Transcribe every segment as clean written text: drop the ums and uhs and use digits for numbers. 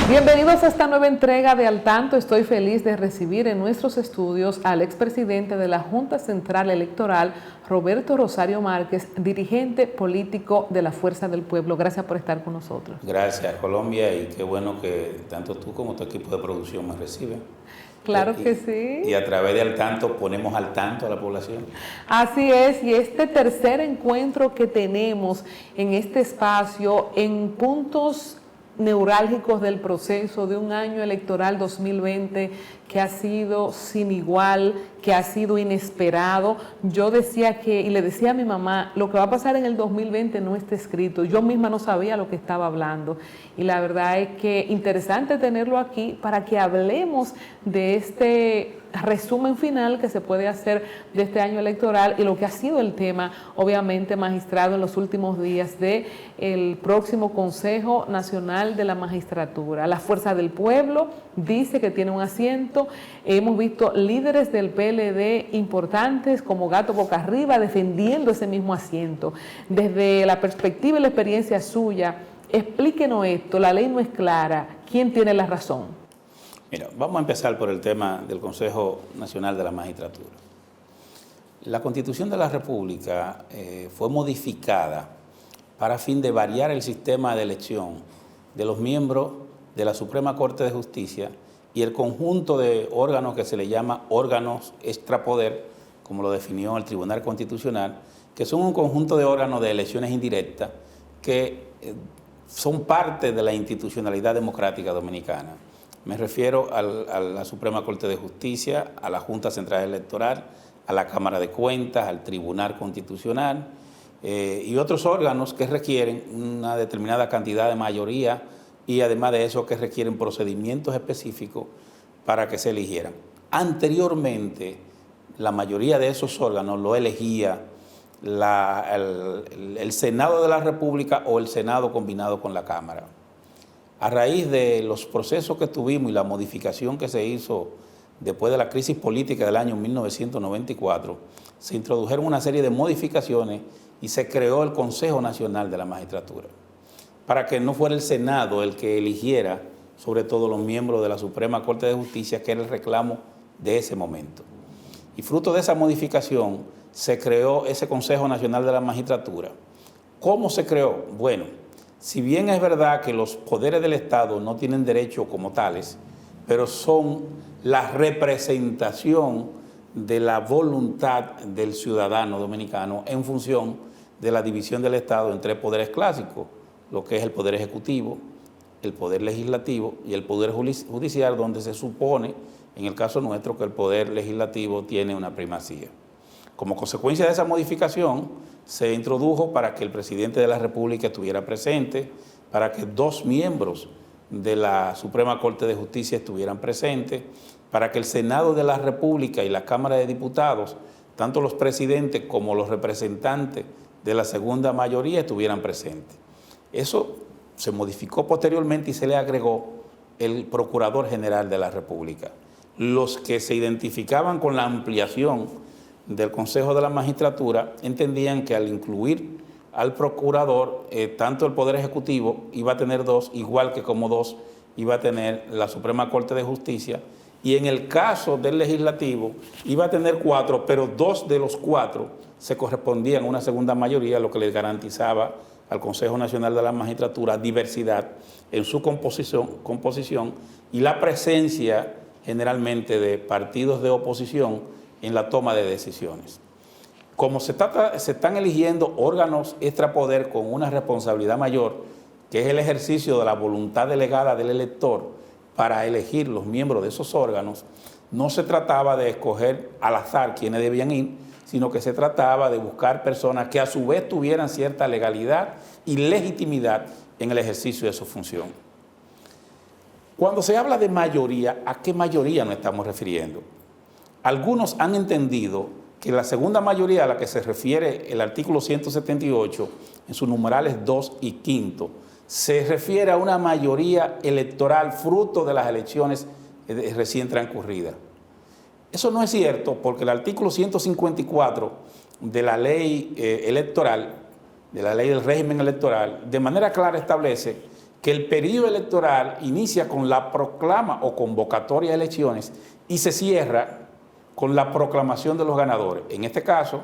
Bienvenidos a esta nueva entrega de Al Tanto. Estoy feliz de recibir en nuestros estudios al expresidente de la Junta Central Electoral, Roberto Rosario Márquez, dirigente político de la Fuerza del Pueblo. Gracias por estar con nosotros. Gracias, Colombia, y qué bueno que tanto tú como tu equipo de producción me reciben. Claro que sí. Y a través de Al Tanto ponemos al tanto a la población. Así es, y este tercer encuentro que tenemos en este espacio, en puntos neurálgicos del proceso de un año electoral 2020 que ha sido sin igual, que ha sido inesperado. Yo decía y le decía a mi mamá, lo que va a pasar en el 2020 no está escrito. Yo misma no sabía lo que estaba hablando. Y la verdad es que interesante tenerlo aquí para que hablemos de este resumen final que se puede hacer de este año electoral y lo que ha sido el tema, obviamente, magistrado en los últimos días del próximo Consejo Nacional de la Magistratura. La Fuerza del Pueblo dice que tiene un asiento. Hemos visto líderes del PLD importantes como Gato Boca Arriba defendiendo ese mismo asiento. Desde la perspectiva y la experiencia suya, explíquenos esto, la ley no es clara, ¿quién tiene la razón? Mira, vamos a empezar por el tema del Consejo Nacional de la Magistratura. La Constitución de la República fue modificada para fin de variar el sistema de elección de los miembros de la Suprema Corte de Justicia y el conjunto de órganos que se le llama órganos extrapoder, como lo definió el Tribunal Constitucional, que son un conjunto de órganos de elecciones indirectas que son parte de la institucionalidad democrática dominicana. Me refiero a la Suprema Corte de Justicia, a la Junta Central Electoral, a la Cámara de Cuentas, al Tribunal Constitucional y otros órganos que requieren una determinada cantidad de mayoría y además de eso que requieren procedimientos específicos para que se eligieran. Anteriormente, la mayoría de esos órganos lo elegía el Senado de la República o el Senado combinado con la Cámara. A raíz de los procesos que tuvimos y la modificación que se hizo después de la crisis política del año 1994, se introdujeron una serie de modificaciones y se creó el Consejo Nacional de la Magistratura, para que no fuera el Senado el que eligiera sobre todo los miembros de la Suprema Corte de Justicia, que era el reclamo de ese momento. Y fruto de esa modificación se creó ese Consejo Nacional de la Magistratura. ¿Cómo se creó? Bueno, si bien es verdad que los poderes del Estado no tienen derecho como tales, pero son la representación de la voluntad del ciudadano dominicano en función de la división del Estado en tres poderes clásicos, lo que es el Poder Ejecutivo, el Poder Legislativo y el Poder Judicial, donde se supone, en el caso nuestro, que el Poder Legislativo tiene una primacía. Como consecuencia de esa modificación, se introdujo para que el presidente de la República estuviera presente, para que dos miembros de la Suprema Corte de Justicia estuvieran presentes, para que el Senado de la República y la Cámara de Diputados, tanto los presidentes como los representantes de la segunda mayoría estuvieran presentes. Eso se modificó posteriormente y se le agregó el Procurador General de la República. Los que se identificaban con la ampliación del Consejo de la Magistratura entendían que al incluir al procurador, tanto el Poder Ejecutivo iba a tener dos, igual que como dos iba a tener la Suprema Corte de Justicia, y en el caso del Legislativo iba a tener cuatro, pero dos de los cuatro se correspondían a una segunda mayoría, lo que les garantizaba al Consejo Nacional de la Magistratura diversidad en su composición y la presencia generalmente de partidos de oposición en la toma de decisiones. Como se están eligiendo órganos extrapoder con una responsabilidad mayor, que es el ejercicio de la voluntad delegada del elector para elegir los miembros de esos órganos, no se trataba de escoger al azar quienes debían ir, sino que se trataba de buscar personas que a su vez tuvieran cierta legalidad y legitimidad en el ejercicio de su función. Cuando se habla de mayoría, ¿a qué mayoría nos estamos refiriendo? Algunos han entendido que la segunda mayoría a la que se refiere el artículo 178, en sus numerales 2 y 5, se refiere a una mayoría electoral fruto de las elecciones recién transcurridas. Eso no es cierto porque el artículo 154 de la ley electoral, de la ley del régimen electoral, de manera clara establece que el periodo electoral inicia con la proclama o convocatoria de elecciones y se cierra con la proclamación de los ganadores. En este caso,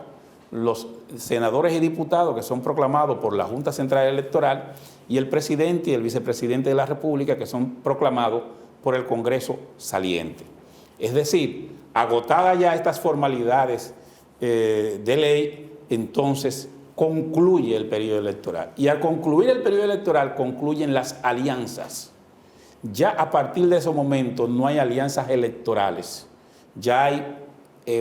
los senadores y diputados que son proclamados por la Junta Central Electoral y el presidente y el vicepresidente de la República que son proclamados por el Congreso saliente. Es decir, agotadas ya estas formalidades de ley, entonces concluye el periodo electoral. Y al concluir el periodo electoral concluyen las alianzas. Ya a partir de ese momento no hay alianzas electorales. Ya hay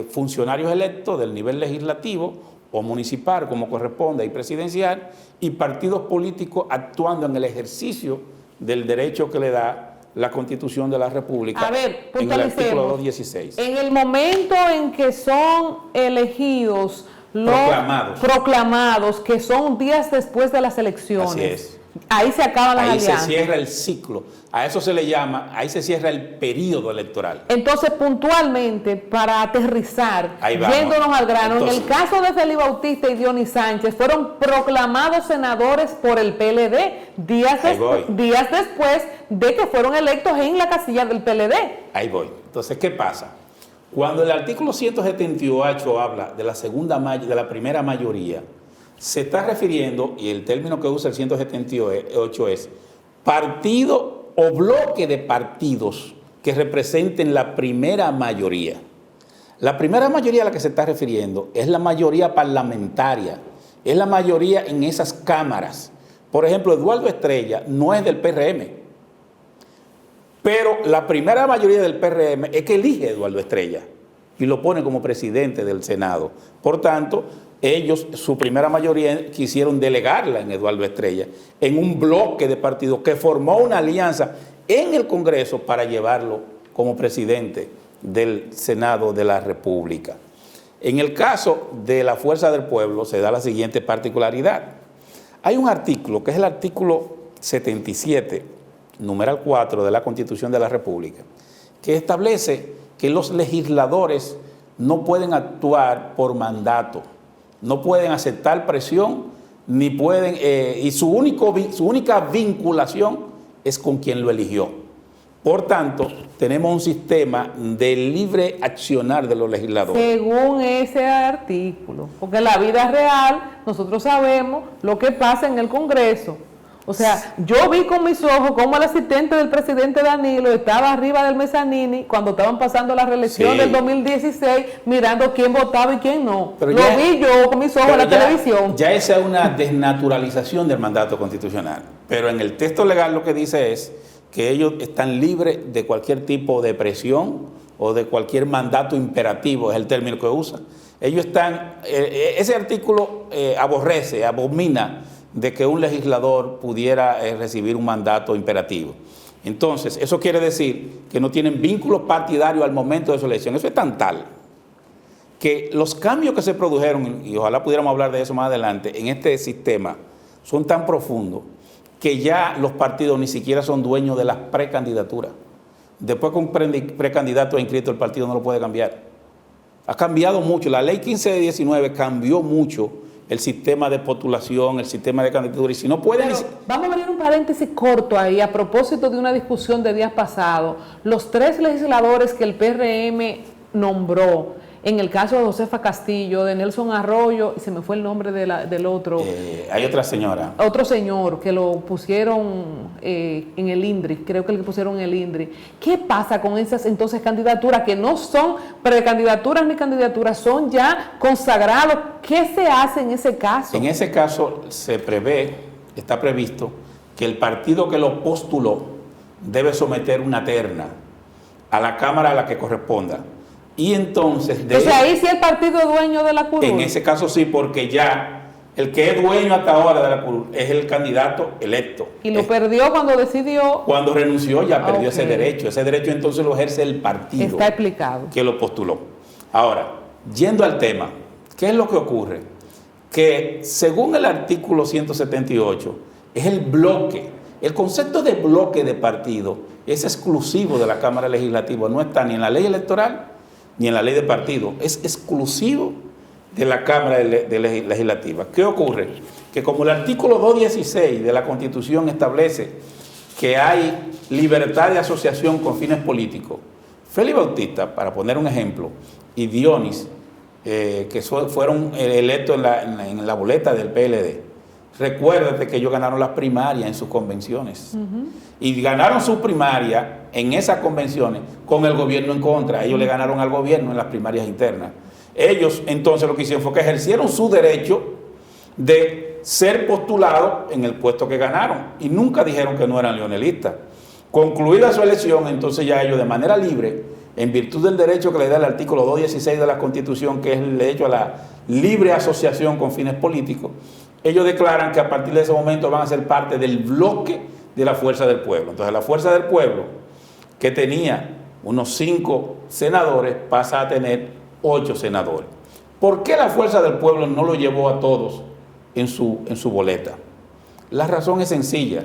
funcionarios electos del nivel legislativo o municipal, como corresponde, y presidencial, y partidos políticos actuando en el ejercicio del derecho que le da la Constitución de la República. A ver, en el artículo 216. En el momento en que son elegidos los proclamados, que son días después de las elecciones. Así es. Ahí se acaban las alianzas. Ahí se cierra el ciclo. A eso se le llama, ahí se cierra el periodo electoral. Entonces, puntualmente, para aterrizar, yéndonos al grano, entonces, en el caso de Félix Bautista y Dionis Sánchez, fueron proclamados senadores por el PLD días después de que fueron electos en la casilla del PLD. Ahí voy. Entonces, ¿qué pasa? Cuando el artículo 178 habla de la primera mayoría, se está refiriendo, y el término que usa el 178 es partido o bloque de partidos que representen la primera mayoría. La primera mayoría a la que se está refiriendo es la mayoría parlamentaria, es la mayoría en esas cámaras. Por ejemplo, Eduardo Estrella no es del PRM, pero la primera mayoría del PRM es que elige a Eduardo Estrella y lo pone como presidente del Senado. Por tanto, ellos, su primera mayoría, quisieron delegarla en Eduardo Estrella, en un bloque de partidos que formó una alianza en el Congreso para llevarlo como presidente del Senado de la República. En el caso de la Fuerza del Pueblo se da la siguiente particularidad. Hay un artículo, que es el artículo 77, numeral 4 de la Constitución de la República, que establece que los legisladores no pueden actuar por mandato, no pueden aceptar presión, ni pueden, y su única vinculación es con quien lo eligió. Por tanto, tenemos un sistema de libre accionar de los legisladores. Según ese artículo, porque en la vida real nosotros sabemos lo que pasa en el Congreso. O sea, yo vi con mis ojos cómo el asistente del presidente Danilo estaba arriba del mezanini cuando estaban pasando la reelección del 2016, mirando quién votaba y quién no. Pero lo vi yo con mis ojos en la televisión. Ya esa es una desnaturalización del mandato constitucional. Pero en el texto legal lo que dice es que ellos están libres de cualquier tipo de presión o de cualquier mandato imperativo, es el término que usa. Ellos están, ese artículo abomina de que un legislador pudiera recibir un mandato imperativo. Entonces, eso quiere decir que no tienen vínculos partidarios al momento de su elección. Eso es tan tal que los cambios que se produjeron, y ojalá pudiéramos hablar de eso más adelante, en este sistema, son tan profundos que ya los partidos ni siquiera son dueños de las precandidaturas. Después que un precandidato es inscrito, el partido no lo puede cambiar. Ha cambiado mucho. La ley 1519 cambió mucho el sistema de postulación, el sistema de candidatura, y si no pueden... Vamos a abrir un paréntesis corto ahí, a propósito de una discusión de días pasados. Los 3 legisladores que el PRM nombró, en el caso de Josefa Castillo, de Nelson Arroyo, y se me fue el nombre del otro. Hay otra señora. Otro señor que lo pusieron en el INDRI, creo que le pusieron en el INDRI. ¿Qué pasa con esas entonces candidaturas que no son precandidaturas ni candidaturas, son ya consagrados? ¿Qué se hace en ese caso? En ese caso se prevé, está previsto, que el partido que lo postuló debe someter una terna a la Cámara a la que corresponda. Y entonces... ahí sí el partido es dueño de la curul. En ese caso sí, porque ya el que es dueño hasta ahora de la curul es el candidato electo. Y lo perdió cuando decidió... Cuando renunció ya perdió ese derecho. Ese derecho entonces lo ejerce el partido. Está explicado. Que lo postuló. Ahora, yendo al tema, ¿qué es lo que ocurre? Que según el artículo 178, es el bloque. El concepto de bloque de partido es exclusivo de la Cámara Legislativa. No está ni en la ley electoral ni en la ley de partido, es exclusivo de la Cámara Legislativa. ¿Qué ocurre? Que como el artículo 216 de la Constitución establece que hay libertad de asociación con fines políticos, Félix Bautista, para poner un ejemplo, y Dionis, que fueron electos en la boleta del PLD, recuérdate que ellos ganaron las primarias en sus convenciones. Y ganaron sus primarias en esas convenciones con el gobierno en contra. Ellos le ganaron al gobierno en las primarias internas. Ellos entonces lo que hicieron fue que ejercieron su derecho de ser postulados en el puesto que ganaron. Y nunca dijeron que no eran leonelistas. Concluida su elección, entonces ya ellos de manera libre, en virtud del derecho que le da el artículo 216 de la Constitución, que es el derecho a la libre asociación con fines políticos, ellos declaran que a partir de ese momento van a ser parte del bloque de la Fuerza del Pueblo. Entonces la Fuerza del Pueblo, que tenía unos 5 senadores, pasa a tener 8 senadores. ¿Por qué la Fuerza del Pueblo no lo llevó a todos en su boleta? La razón es sencilla,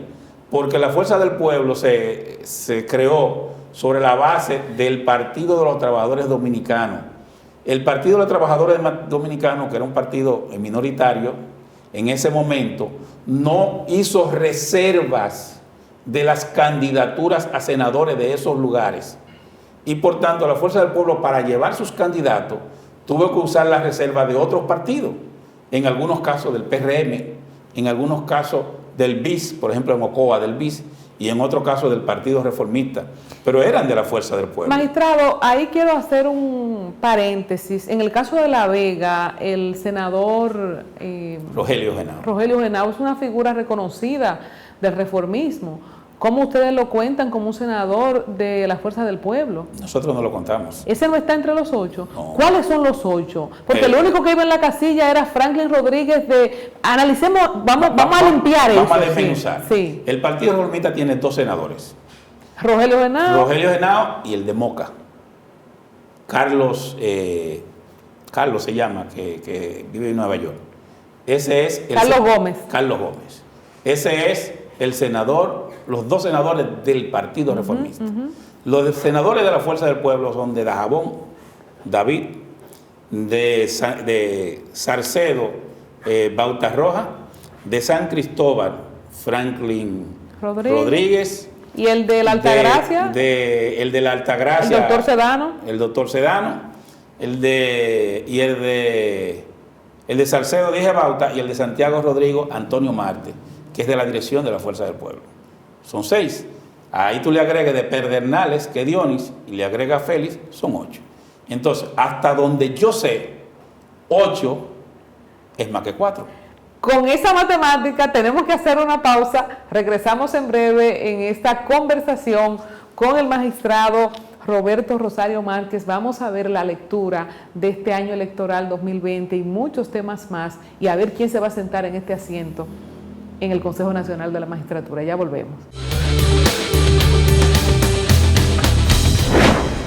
porque la Fuerza del Pueblo se creó sobre la base del Partido de los Trabajadores Dominicanos. El Partido de los Trabajadores Dominicanos, que era un partido minoritario en ese momento, no hizo reservas de las candidaturas a senadores de esos lugares. Y por tanto, la Fuerza del Pueblo, para llevar sus candidatos, tuvo que usar las reservas de otros partidos, en algunos casos del PRM, en algunos casos del BIS, por ejemplo en Ocoa del BIS, y en otro caso del Partido Reformista, pero eran de la Fuerza del Pueblo. Magistrado, ahí quiero hacer un paréntesis. En el caso de La Vega, el senador Rogelio Genao es una figura reconocida del reformismo. ¿Cómo ustedes lo cuentan como un senador de la Fuerza del Pueblo? Nosotros no lo contamos. ¿Ese no está entre los 8? No. ¿Cuáles son los 8? Porque el único que iba en la casilla era Franklin Rodríguez Analicemos, vamos a limpiar eso. Vamos a desmenuzar. Sí. El Partido Reformista tiene 2 senadores. Rogelio Genao y el de Moca. Carlos se llama, que vive en Nueva York. Ese es Carlos Gómez. Carlos Gómez. Ese es el senador, los 2 senadores del Partido Reformista. Los senadores de la Fuerza del Pueblo son de Dajabón, David, de Sarcedo, Bauta Roja, de San Cristóbal, Franklin Rodríguez. ¿Y el de la Altagracia? El de la Altagracia. ¿El doctor Sedano? El doctor Sedano. El de Salcedo, dije Bauta, y el de Santiago Rodrigo, Antonio Marte, que es de la dirección de la Fuerza del Pueblo. Son 6. Ahí tú le agregas de Pedernales, que es Dionis, y le agregas Félix, son 8. Entonces, hasta donde yo sé, 8 es más que 4. Con esa matemática tenemos que hacer una pausa. Regresamos en breve en esta conversación con el magistrado Roberto Rosario Márquez. Vamos a ver la lectura de este año electoral 2020 y muchos temas más, y a ver quién se va a sentar en este asiento en el Consejo Nacional de la Magistratura. Ya volvemos.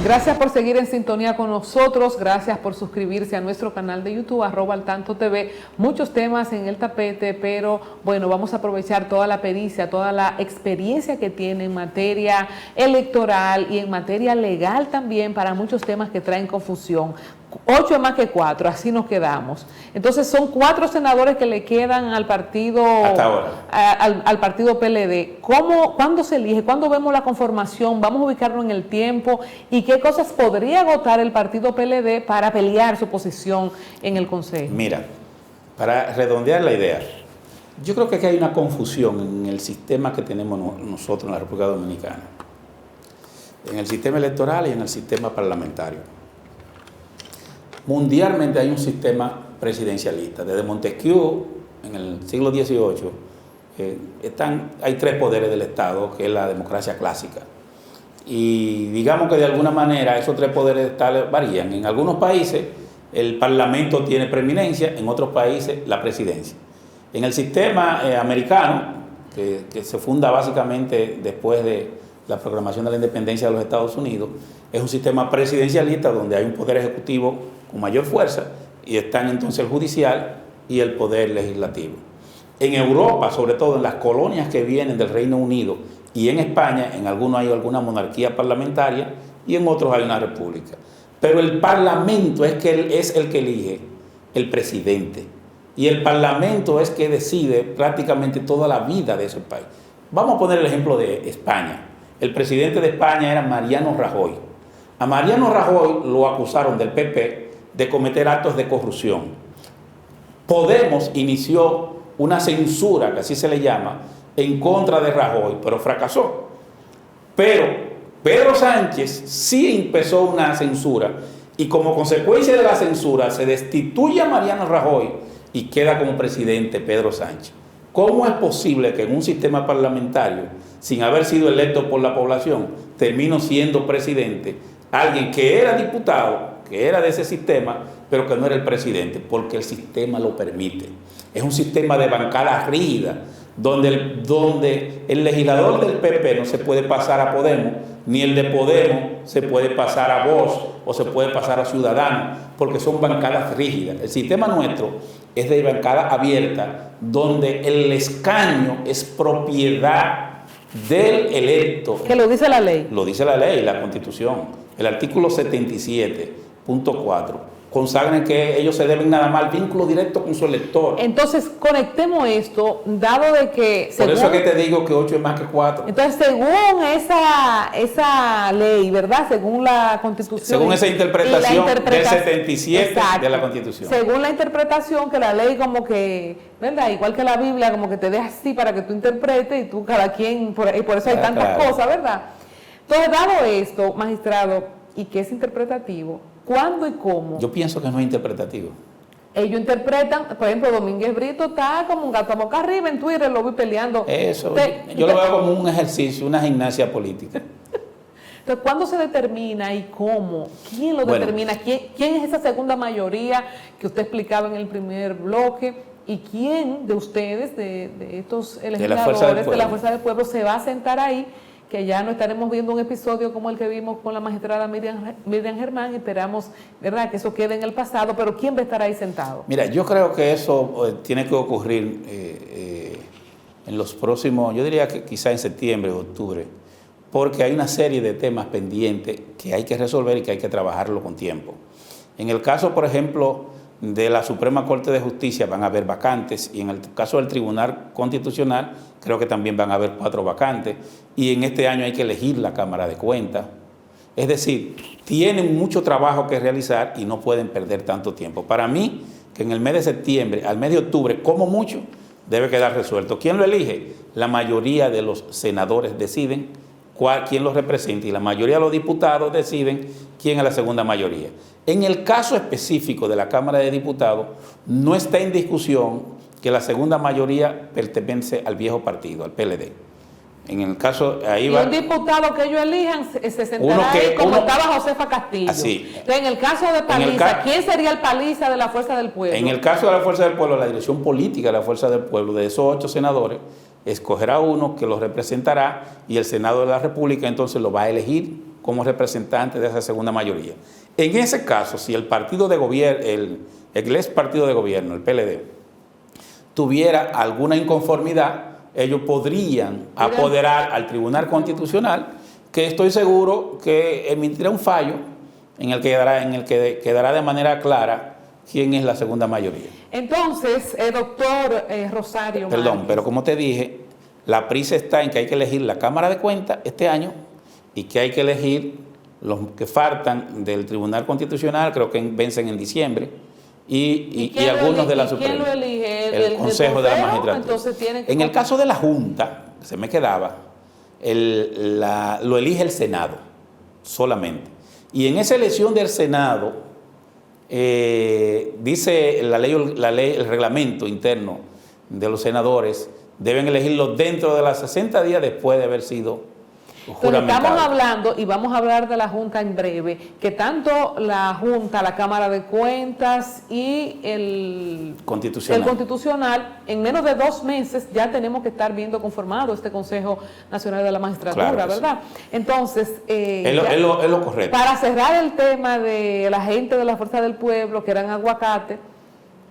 Gracias por seguir en sintonía con nosotros, gracias por suscribirse a nuestro canal de YouTube, @altantotv. Muchos temas en el tapete, pero bueno, vamos a aprovechar toda la pericia, toda la experiencia que tiene en materia electoral y en materia legal también para muchos temas que traen confusión. 8 es más que 4, así nos quedamos. Entonces son 4 senadores que le quedan al partido, hasta ahora, al partido PLD. ¿Cuándo se elige? ¿Cuándo vemos la conformación? Vamos a ubicarlo en el tiempo. ¿Y qué cosas podría agotar el partido PLD para pelear su posición en el Consejo? Mira, para redondear la idea, yo creo que aquí hay una confusión en el sistema que tenemos nosotros en la República Dominicana, en el sistema electoral y en el sistema parlamentario. Mundialmente hay un sistema presidencialista. Desde Montesquieu, en el siglo XVIII, hay 3 poderes del Estado, que es la democracia clásica. Y digamos que de alguna manera esos 3 poderes estatales varían. En algunos países el Parlamento tiene preeminencia, en otros países la presidencia. En el sistema americano, que se funda básicamente después de la proclamación de la independencia de los Estados Unidos, es un sistema presidencialista donde hay un poder ejecutivo con mayor fuerza y están entonces el judicial y el poder legislativo. En Europa, sobre todo en las colonias que vienen del Reino Unido y en España, en algunos hay alguna monarquía parlamentaria y en otros hay una república. Pero el Parlamento es el que elige el presidente y el Parlamento es que decide prácticamente toda la vida de ese país. Vamos a poner el ejemplo de España. El presidente de España era Mariano Rajoy. A Mariano Rajoy lo acusaron del PP de cometer actos de corrupción. Podemos inició una censura, que así se le llama, en contra de Rajoy, pero fracasó. Pero Pedro Sánchez sí empezó una censura y como consecuencia de la censura se destituye a Mariano Rajoy y queda como presidente Pedro Sánchez. ¿Cómo es posible que en un sistema parlamentario, sin haber sido electo por la población, termine siendo presidente alguien que era diputado, que era de ese sistema, pero que no era el presidente? Porque el sistema lo permite. Es un sistema de bancada rígida, donde el legislador del PP no se puede pasar a Podemos, ni el de Podemos se puede pasar a Vox o se puede pasar a Ciudadanos, porque son bancadas rígidas. El sistema nuestro es de bancada abierta, donde el escaño es propiedad del electo. ¿Qué lo dice la ley? Lo dice la ley, la Constitución. El artículo 77.4 consagran que ellos se deben nada más al vínculo directo con su elector. Entonces, conectemos esto, dado de que... Por eso es que te digo que 8 es más que 4. Entonces, según esa ley, ¿verdad? Según la Constitución... Según esa interpretación del 77 exacto, de la Constitución. Según la interpretación que la ley como que, ¿verdad? Igual que la Biblia, como que te deja así para que tú interpretes y tú cada quien... y por eso hay tantas cosas, ¿verdad? Entonces, dado esto, magistrado, y que es interpretativo, ¿cuándo y cómo? Yo pienso que no es interpretativo. Ellos interpretan, por ejemplo, Domínguez Brito está como un gato a boca arriba en Twitter, lo vi peleando. Eso, yo lo veo como un ejercicio, una gimnasia política. Entonces, ¿cuándo se determina y cómo? ¿Quién lo determina? ¿Quién es esa segunda mayoría que usted explicaba en el primer bloque? ¿Y quién de ustedes, de estos legisladores de la Fuerza del Pueblo, se va a sentar ahí? Que ya no estaremos viendo un episodio como el que vimos con la magistrada Miriam Germán y esperamos, ¿verdad?, que eso quede en el pasado, pero ¿quién va a estar ahí sentado? Mira, yo creo que eso tiene que ocurrir en los próximos, yo diría que quizá en septiembre o octubre, porque hay una serie de temas pendientes que hay que resolver y que hay que trabajarlo con tiempo. En el caso, por ejemplo, de la Suprema Corte de Justicia van a haber vacantes, y en el caso del Tribunal Constitucional creo que también van a haber 4 vacantes, y en este año hay que elegir la Cámara de Cuentas. Es decir, tienen mucho trabajo que realizar y no pueden perder tanto tiempo. Para mí, que en el mes de septiembre al mes de octubre, como mucho, debe quedar resuelto. ¿Quién lo elige? La mayoría de los senadores deciden quién los representa y la mayoría de los diputados deciden quién es la segunda mayoría. En el caso específico de la Cámara de Diputados, no está en discusión que la segunda mayoría pertenece al viejo partido, al PLD. En el caso, ahí va... Y un diputado que ellos elijan se sentará ahí como estaba Josefa Castillo. Así. Entonces, en el caso de Paliza, ¿quién sería el Paliza de la Fuerza del Pueblo? En el caso de la Fuerza del Pueblo, la dirección política de la Fuerza del Pueblo, de esos 8 senadores, escogerá uno que los representará y el Senado de la República entonces lo va a elegir como representante de esa segunda mayoría. En ese caso, si el partido de gobierno, el ex partido de gobierno, el PLD, tuviera alguna inconformidad, ellos podrían apoderar al Tribunal Constitucional, que estoy seguro que emitirá un fallo en el que quedará de manera clara quién es la segunda mayoría. Entonces, doctor Rosario Perdón, Márquez, pero como te dije, la prisa está en que hay que elegir la Cámara de Cuentas este año y que hay que elegir los que faltan del Tribunal Constitucional, creo que vencen en diciembre, y algunos de la Suprema. ¿Quién lo elige? El Consejo de la Magistratura. Entonces en el caso de la Junta, se me quedaba, lo elige el Senado solamente. Y en esa elección del Senado, dice la ley, el reglamento interno de los senadores, deben elegirlo dentro de los 60 días después de haber sido juramentado. Pero estamos hablando, y vamos a hablar de la Junta en breve, que tanto la Junta, la Cámara de Cuentas y el Constitucional, en menos de 2 meses ya tenemos que estar viendo conformado este Consejo Nacional de la Magistratura, claro, ¿verdad? Sí. Entonces, es lo correcto. Para cerrar el tema de la gente de la Fuerza del Pueblo, que eran aguacate,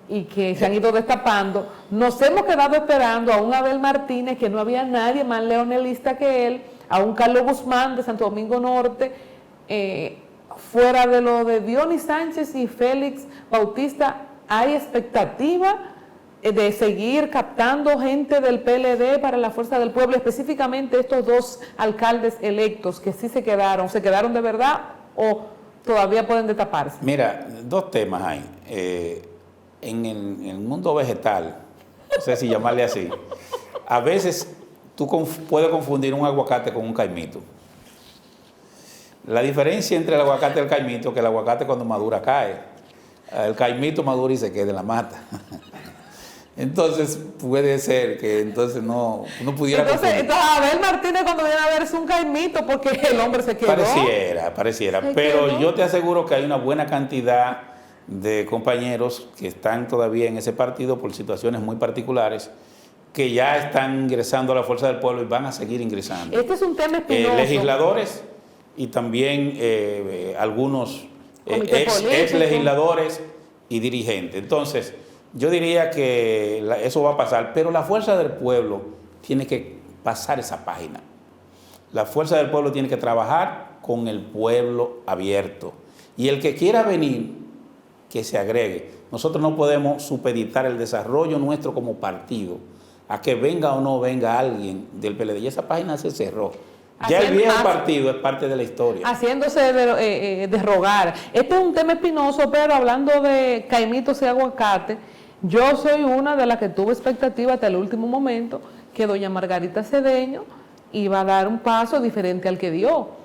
y que se han ido destapando, nos hemos quedado esperando a un Abel Martínez, que no había nadie más leonelista que él, a un Carlos Guzmán de Santo Domingo Norte, fuera de lo de Dionis Sánchez y Félix Bautista. ¿Hay expectativa de seguir captando gente del PLD para la Fuerza del Pueblo, específicamente estos dos alcaldes electos que sí se quedaron de verdad o todavía pueden destaparse? Mira, dos temas hay. En el mundo vegetal, no sé si llamarle así, a veces tú puedes confundir un aguacate con un caimito. La diferencia entre el aguacate y el caimito es que el aguacate cuando madura cae. El caimito madura y se queda en la mata. Entonces puede ser que entonces no pudiera entonces Abel Martínez cuando viene a ver es un caimito porque el hombre se quedó. Pareciera. Pero yo te aseguro que hay una buena cantidad de compañeros que están todavía en ese partido por situaciones muy particulares, que ya están ingresando a la Fuerza del Pueblo y van a seguir ingresando. Este es un tema espinoso. Legisladores y también algunos ex legisladores y dirigentes. Entonces, yo diría que eso va a pasar, pero la Fuerza del Pueblo tiene que pasar esa página. La Fuerza del Pueblo tiene que trabajar con el pueblo abierto. Y el que quiera venir, que se agregue. Nosotros no podemos supeditar el desarrollo nuestro como partido a que venga o no venga alguien del PLD. Y esa página se cerró. Ya el viejo partido es parte de la historia. Haciéndose de rogar. Este es un tema espinoso, pero hablando de caimitos y aguacate, yo soy una de las que tuvo expectativa hasta el último momento que doña Margarita Cedeño iba a dar un paso diferente al que dio.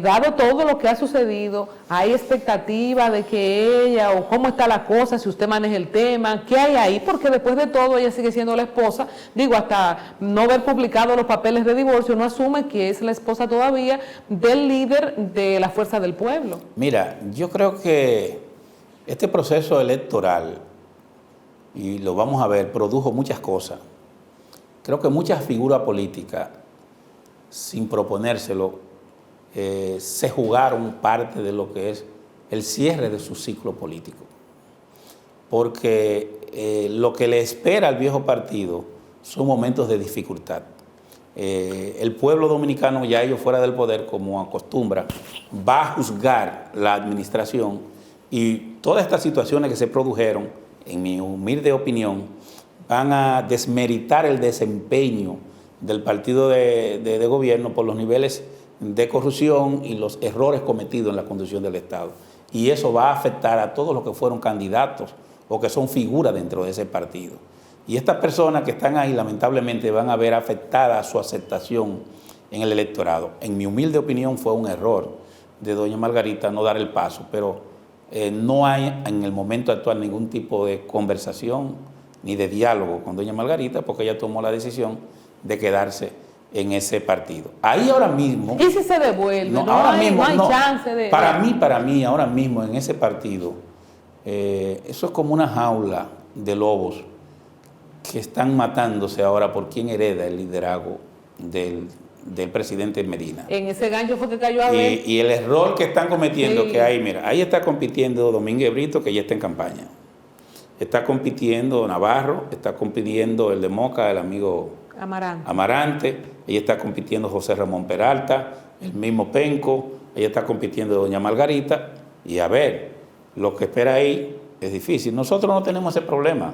Dado todo lo que ha sucedido, hay expectativa de que ella, o cómo está la cosa, si usted maneja el tema, ¿qué hay ahí? Porque después de todo ella sigue siendo la esposa, digo, hasta no haber publicado los papeles de divorcio, no asume que es la esposa todavía del líder de la Fuerza del Pueblo. Mira, yo creo que este proceso electoral, y lo vamos a ver, produjo muchas cosas. Creo que muchas figuras políticas, sin proponérselo, se jugaron parte de lo que es el cierre de su ciclo político. Porque lo que le espera al viejo partido son momentos de dificultad. El pueblo dominicano, ya ellos fuera del poder, como acostumbra, va a juzgar la administración y todas estas situaciones que se produjeron, en mi humilde opinión, van a desmeritar el desempeño del partido de gobierno por los niveles de corrupción y los errores cometidos en la conducción del Estado. Y eso va a afectar a todos los que fueron candidatos o que son figuras dentro de ese partido. Y estas personas que están ahí lamentablemente van a ver afectada su aceptación en el electorado. En mi humilde opinión fue un error de doña Margarita no dar el paso, pero no hay en el momento actual ningún tipo de conversación ni de diálogo con doña Margarita porque ella tomó la decisión de quedarse en ese partido. Ahí ahora mismo... ¿Y si se devuelve? No hay chance de... Para mí, ahora mismo en ese partido, eso es como una jaula de lobos que están matándose ahora por quién hereda el liderazgo del presidente Medina. En ese gancho fue que cayó Abel. Y el error que están cometiendo, que hay, mira, ahí está compitiendo Domínguez Brito, que ya está en campaña. Está compitiendo Navarro, está compitiendo el de Moca, el amigo Amarante, ella está compitiendo José Ramón Peralta, el mismo Penco, ella está compitiendo doña Margarita, y a ver, lo que espera ahí es difícil. Nosotros no tenemos ese problema.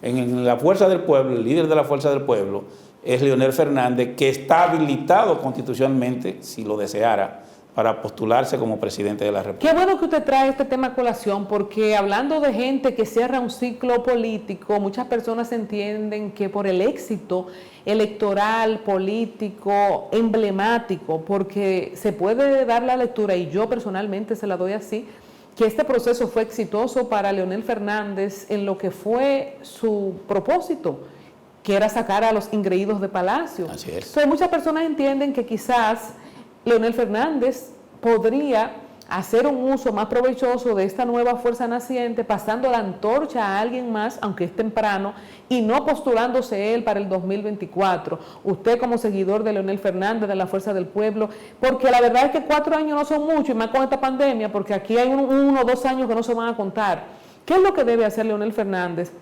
En la Fuerza del Pueblo, el líder de la Fuerza del Pueblo es Leonel Fernández, que está habilitado constitucionalmente, si lo deseara, para postularse como presidente de la República. Qué bueno que usted trae este tema a colación, porque hablando de gente que cierra un ciclo político, muchas personas entienden que por el éxito electoral, político, emblemático, porque se puede dar la lectura, y yo personalmente se la doy así, que este proceso fue exitoso para Leonel Fernández en lo que fue su propósito, que era sacar a los ingreídos de Palacio. Así es. Entonces muchas personas entienden que quizás Leonel Fernández podría hacer un uso más provechoso de esta nueva fuerza naciente, pasando la antorcha a alguien más, aunque es temprano, y no postulándose él para el 2024. Usted como seguidor de Leonel Fernández, de la Fuerza del Pueblo, porque la verdad es que 4 años no son mucho, y más con esta pandemia, porque aquí hay 1 o 2 años que no se van a contar. ¿Qué es lo que debe hacer Leonel Fernández?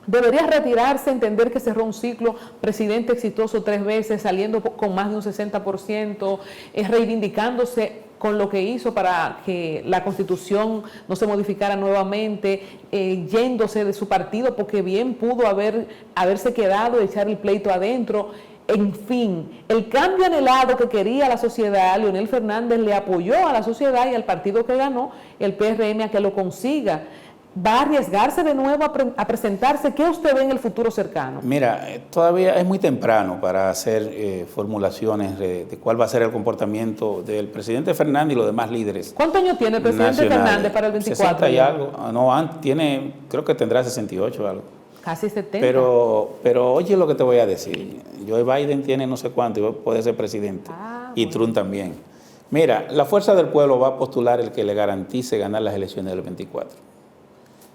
Debería retirarse, entender que cerró un ciclo, presidente exitoso 3 veces, saliendo con más de un 60%, reivindicándose con lo que hizo para que la Constitución no se modificara nuevamente, yéndose de su partido, porque bien pudo haberse quedado y echar el pleito adentro. En fin, el cambio anhelado que quería la sociedad, Leonel Fernández le apoyó a la sociedad y al partido que ganó, el PRM, a que lo consiga. ¿Va a arriesgarse de nuevo a presentarse? ¿Qué usted ve en el futuro cercano? Mira, todavía es muy temprano para hacer formulaciones de cuál va a ser el comportamiento del presidente Fernández y los demás líderes. ¿Cuántos años tiene el presidente nacionales. Fernández para el 24? 60 y algo. No, creo que tendrá 68 o algo. Casi 70. Pero oye lo que te voy a decir. Joe Biden tiene no sé cuánto y puede ser presidente. Y Trump también. Mira, la Fuerza del Pueblo va a postular el que le garantice ganar las elecciones del 24.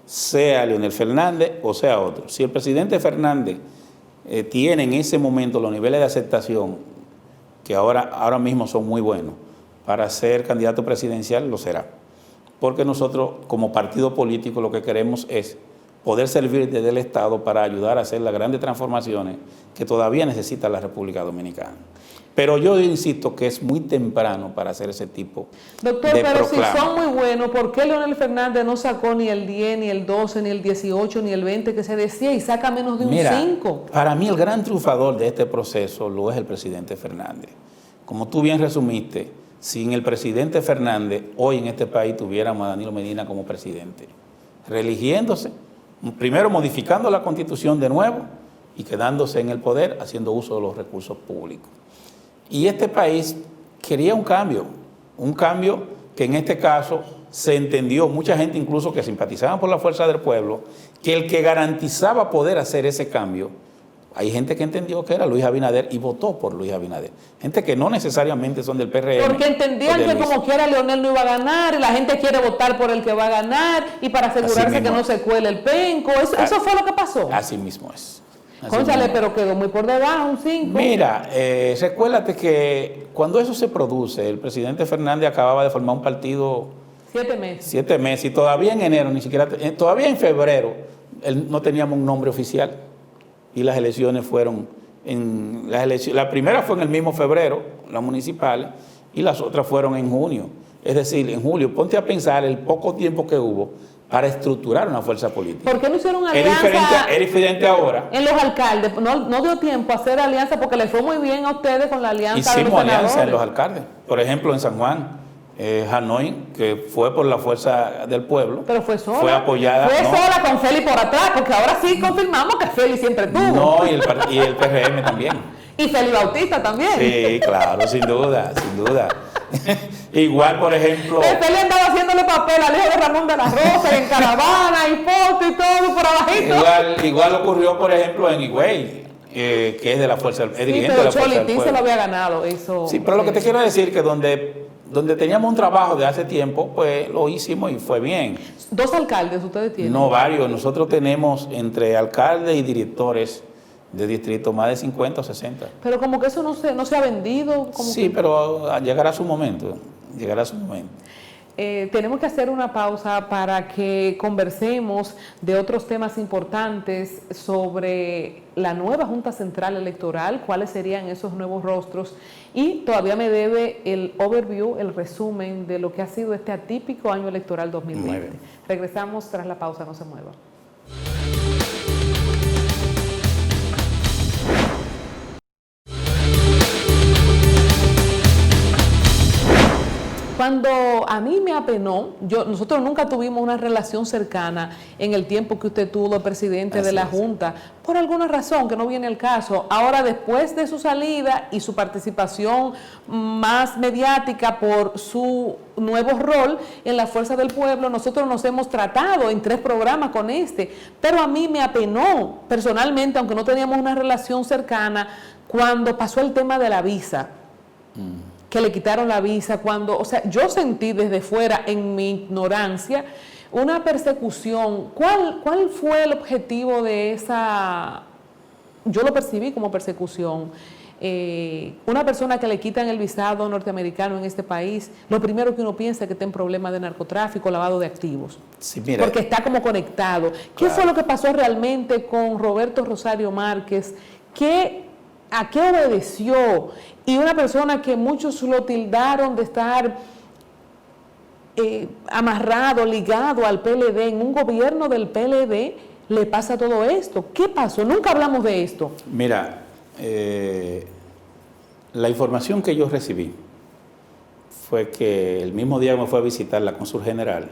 Sea Leonel Fernández o sea otro. Si el presidente Fernández tiene en ese momento los niveles de aceptación que ahora mismo son muy buenos para ser candidato presidencial, lo será. Porque nosotros como partido político lo que queremos es poder servir desde el Estado para ayudar a hacer las grandes transformaciones que todavía necesita la República Dominicana. Pero yo insisto que es muy temprano para hacer ese tipo Doctor, de pero proclama. Si son muy buenos, ¿por qué Leonel Fernández no sacó ni el 10, ni el 12, ni el 18, ni el 20 que se decía y saca menos de un 5? Para mí el gran triunfador de este proceso lo es el presidente Fernández. Como tú bien resumiste, sin el presidente Fernández, hoy en este país tuviéramos a Danilo Medina como presidente, reeligiéndose, primero modificando la Constitución de nuevo y quedándose en el poder haciendo uso de los recursos públicos. Y este país quería un cambio que en este caso se entendió, mucha gente incluso que simpatizaba por la Fuerza del Pueblo, que el que garantizaba poder hacer ese cambio, hay gente que entendió que era Luis Abinader y votó por Luis Abinader. Gente que no necesariamente son del PRM. Porque entendían que como quiera Leonel no iba a ganar y la gente quiere votar por el que va a ganar y para asegurarse que no se cuele el penco. Eso fue lo que pasó. Así mismo es. Cónchale, pero quedó muy por debajo, un 5. Mira, recuérdate que cuando eso se produce, el presidente Fernández acababa de formar un partido 7 meses. 7 meses y todavía en enero, todavía en febrero, no teníamos un nombre oficial. Y las elecciones fueron, la primera fue en el mismo febrero, las municipales, y las otras fueron en junio. Es decir, en julio, ponte a pensar el poco tiempo que hubo para estructurar una fuerza política. ¿Por qué no hicieron alianza? Es diferente ahora. En los alcaldes, no dio tiempo a hacer alianza porque le fue muy bien a ustedes con la alianza Hicimos de los senadores. alianza en los alcaldes. Por ejemplo, en San Juan, Hanoi, que fue por la Fuerza del Pueblo. Pero fue sola. Fue apoyada. Fue sola con Feli por atrás, porque ahora sí confirmamos que Feli siempre tuvo. No, y el PRM también. Y Feli Bautista también. Sí, claro, sin duda. Igual, por ejemplo... Feli andaba haciéndole papel al hijo de Ramón de la Rosa, en caravana, y foto y todo por abajito. Igual ocurrió, por ejemplo, en Higüey, que es de la Fuerza, es dirigente de la Fuerza del Pueblo. Se lo había ganado, eso. Sí, pero lo que te quiero decir que donde teníamos un trabajo de hace tiempo, pues lo hicimos y fue bien. 2 alcaldes ustedes tienen. No, varios. Nosotros tenemos entre alcaldes y directores de distrito más de 50 o 60. Pero como que eso no se ha vendido. Sí, pero llegará su momento. Tenemos que hacer una pausa para que conversemos de otros temas importantes sobre la nueva Junta Central Electoral, cuáles serían esos nuevos rostros, y todavía me debe el overview, el resumen de lo que ha sido este atípico año electoral 2020. Regresamos tras la pausa, no se mueva. Cuando a mí me apenó, nosotros nunca tuvimos una relación cercana en el tiempo que usted tuvo presidente de la Junta, por alguna razón que no viene al caso. Ahora, después de su salida y su participación más mediática por su nuevo rol en la Fuerza del Pueblo, nosotros nos hemos tratado en 3 programas con pero a mí me apenó personalmente, aunque no teníamos una relación cercana, cuando pasó el tema de la visa. Que le quitaron la visa, yo sentí desde fuera, en mi ignorancia, una persecución. ¿Cuál fue el objetivo de esa? Yo lo percibí como persecución. Una persona que le quitan el visado norteamericano en este país, lo primero que uno piensa es que está en problemas de narcotráfico, lavado de activos. Sí, mira. Porque está como conectado. ¿Qué fue lo que pasó realmente con Roberto Rosario Márquez? ¿A qué obedeció? Y una persona que muchos lo tildaron de estar amarrado, ligado al PLD, en un gobierno del PLD, le pasa todo esto. ¿Qué pasó? Nunca hablamos de esto. Mira, la información que yo recibí fue que el mismo día que me fue a visitar la cónsul general,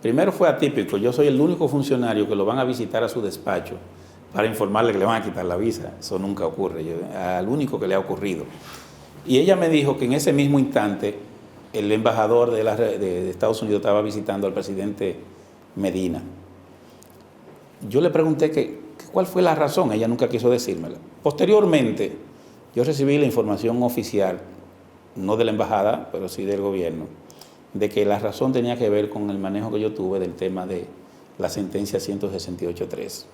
primero fue atípico, yo soy el único funcionario que lo van a visitar a su despacho para informarle que le van a quitar la visa. Eso nunca ocurre, al único que le ha ocurrido. Y ella me dijo que en ese mismo instante el embajador de Estados Unidos estaba visitando al presidente Medina. Yo le pregunté cuál fue la razón, ella nunca quiso decírmela. Posteriormente, yo recibí la información oficial, no de la embajada, pero sí del gobierno, de que la razón tenía que ver con el manejo que yo tuve del tema de la sentencia 168.3,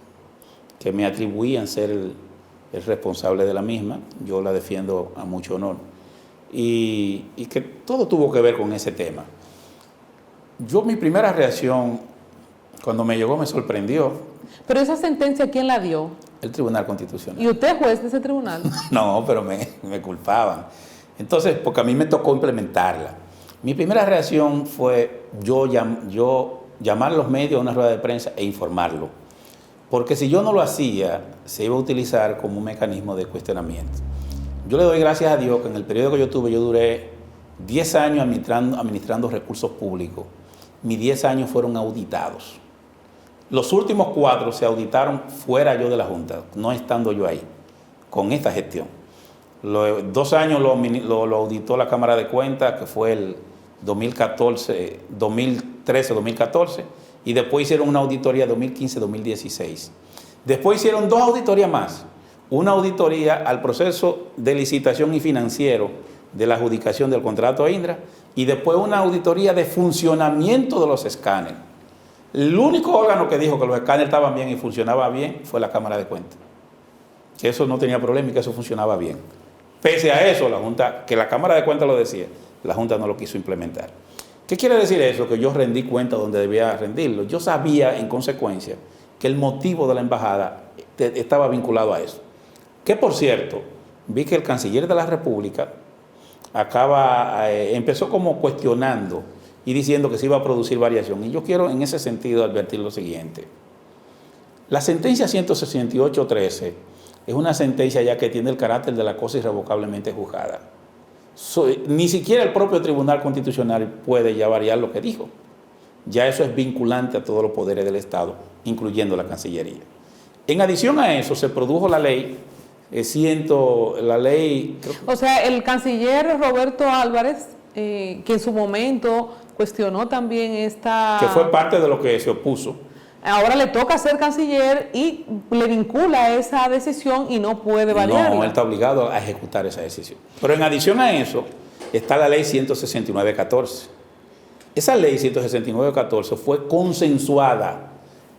que me atribuían ser el responsable de la misma. Yo la defiendo a mucho honor. Y que todo tuvo que ver con ese tema. Mi primera reacción, cuando me llegó, me sorprendió. Pero esa sentencia, ¿quién la dio? El Tribunal Constitucional. ¿Y usted es juez de ese tribunal? No, pero me culpaban. Entonces, porque a mí me tocó implementarla. Mi primera reacción fue yo llamar a los medios a una rueda de prensa e informarlo. Porque si yo no lo hacía, se iba a utilizar como un mecanismo de cuestionamiento. Yo le doy gracias a Dios que en el periodo que yo tuve, yo duré 10 años administrando recursos públicos. Mis 10 años fueron auditados. Los últimos 4 se auditaron fuera yo de la Junta, no estando yo ahí, con esta gestión. 2 años lo auditó la Cámara de Cuentas, que fue el 2013-2014, y después hicieron una auditoría 2015-2016. Después hicieron 2 auditorías más. Una auditoría al proceso de licitación y financiero de la adjudicación del contrato a Indra, y después una auditoría de funcionamiento de los escáneres. El único órgano que dijo que los escáneres estaban bien y funcionaban bien fue la Cámara de Cuentas. Que eso no tenía problema y que eso funcionaba bien. Pese a eso, la Junta, que la Cámara de Cuentas lo decía, la Junta no lo quiso implementar. ¿Qué quiere decir eso? Que yo rendí cuenta donde debía rendirlo. Yo sabía, en consecuencia, que el motivo de la embajada estaba vinculado a eso. Que, por cierto, vi que el canciller de la República empezó como cuestionando y diciendo que se iba a producir variación. Y yo quiero, en ese sentido, advertir lo siguiente. La sentencia 168.13 es una sentencia ya que tiene el carácter de la cosa irrevocablemente juzgada. Ni siquiera el propio Tribunal Constitucional puede ya variar lo que dijo. Ya eso es vinculante a todos los poderes del Estado, incluyendo la Cancillería. En adición a eso, se produjo la ley, O sea, el canciller Roberto Álvarez, que en su momento cuestionó también esta... Que fue parte de lo que se opuso. Ahora le toca ser canciller y le vincula esa decisión y no puede variarla. No, él está obligado a ejecutar esa decisión. Pero en adición a eso, está la ley 169.14. Esa ley 169.14 fue consensuada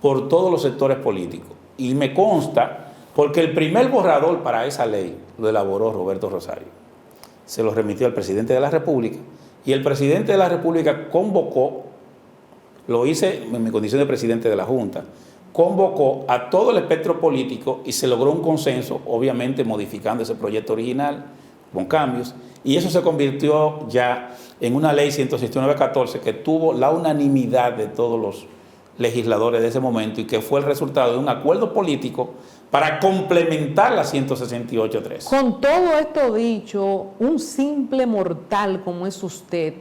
por todos los sectores políticos. Y me consta, porque el primer borrador para esa ley lo elaboró Roberto Rosario. Se lo remitió al presidente de la República y el presidente de la República convocó, lo hice en mi condición de presidente de la Junta, convocó a todo el espectro político y se logró un consenso, obviamente modificando ese proyecto original con cambios, y eso se convirtió ya en una ley 169.14 que tuvo la unanimidad de todos los legisladores de ese momento y que fue el resultado de un acuerdo político para complementar la 168.3. Con todo esto dicho, un simple mortal como es usted,